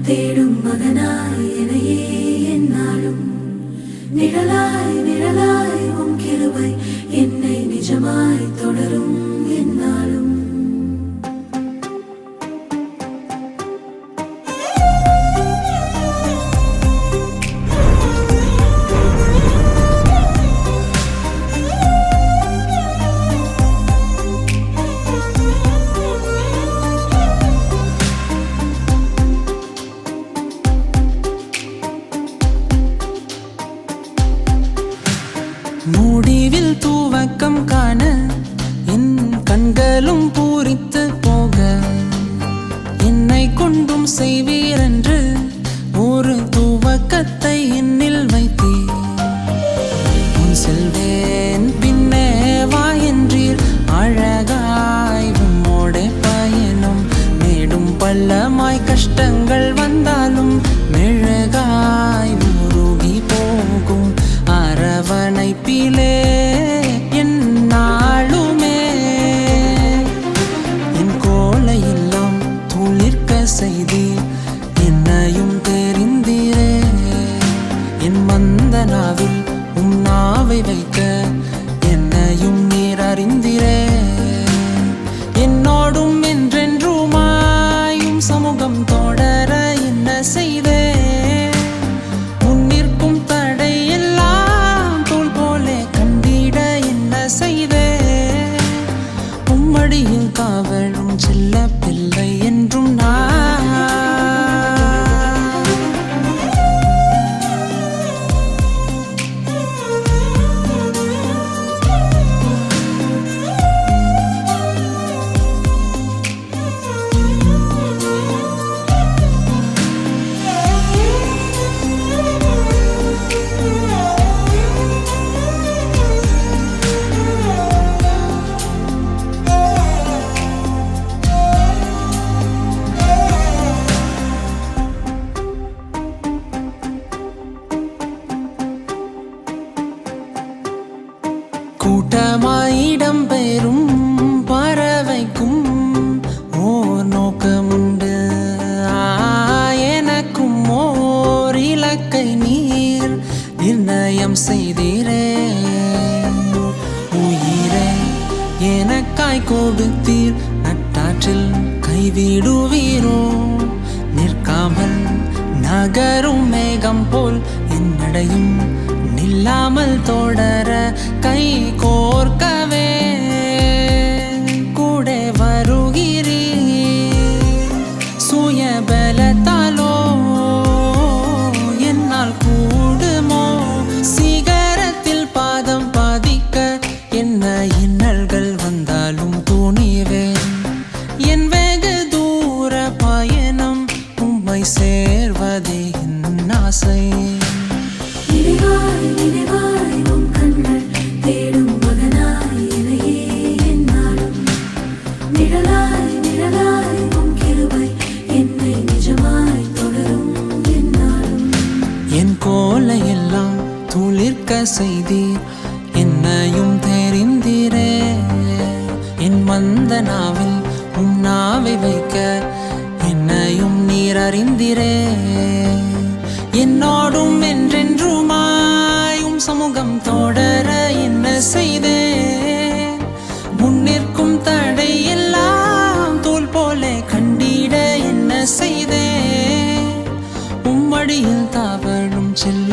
தேடும் மகனாய் எனையே என்னாலும் நிழலாய் நிழலாய் உம் கிருபை என்னை நிஜமாய் தொடரும் என்னாலும். முடிவில் தூவக்கம் காண என் கண்களும் பூரித்து போக என்னை கொண்டும் செய்வீரென்று ஒரு தூவக்கத்தை என்னில் வைத்தீர். உன் செல்வேன் பின்னே வா என்றீர். அழகாய் உம்மோட பயணம் மேடும் பள்ளமாய் கஷ்டங்கள் வந்தாலும் மெழுகாய் உருகி போகும் அரவணைப்பிலே என்னாலுமே என் கோலையெல்லாம் துளிர்க்க செய்தீர். என்னையும் தெரிந்தீரே. என் மந்த நாவில் உம் நாவை வைக்க என்னையும் நீர் அறிந்தீரே. என்னோடும் என்றென்றுமாயும் சமூகம் தொடர என்ன செய்தே. முன்னிற்கும் தடையெல்லாம் தோல் போல கண்டிட என்ன செய்தே. உம்மடியில் காவலும் செல்ல பிள்ளை என்றும் நான். கூட்டமாயிடம் பெறும் பறவைக்கும் ஓர் நோக்கமுண்டு. எனக்கும் ஓர் இலக்கை நீர் நிர்ணயம் செய்தீரே. உயிரை எனக்காய் கொடுத்தீர். நட்டாற்றில் கைவிடுவீரோ. நிற்காமல் நகரும் மேகம் போல் என்னடையும் நில்லாமல் தொடர கை கோர்க்கவே கூட வருகிறீர். சுயபலத்தாலோ என்னால் கூடுமோ. சிகரத்தில் பாதம் பாதிக்க என்ன இன்னல்கள் வந்தாலும் துணிவேன். என் வெகு தூர பயணம் உம்மை சேர்வதே என் ஆசை. நினைவாய் நினைவாய் உம் கண்கள் தேடும் மகனாய் எனையே என்னாலும் நிழலாய் நிழலாய் உம் கிருபை என்னை நிஜமாய் தொடரும் என்னாலும். என் கோலையெல்லாம் துளிர்க்க செய்தீர். என்னையும் தெரிந்தீரே. என் மந்த நாவில் உம் நாவை வைக்க என்னையும் நீர் அறிந்தீரே. என்னோடும் என்றென்றுமாயும் சமூகம் தொடர என்ன செய்தே. முன்னிற்கும் தடையெல்லாம் தோல் போல கண்டிட என்ன செய்தே. உம்மடியில் தாவலும் செல்ல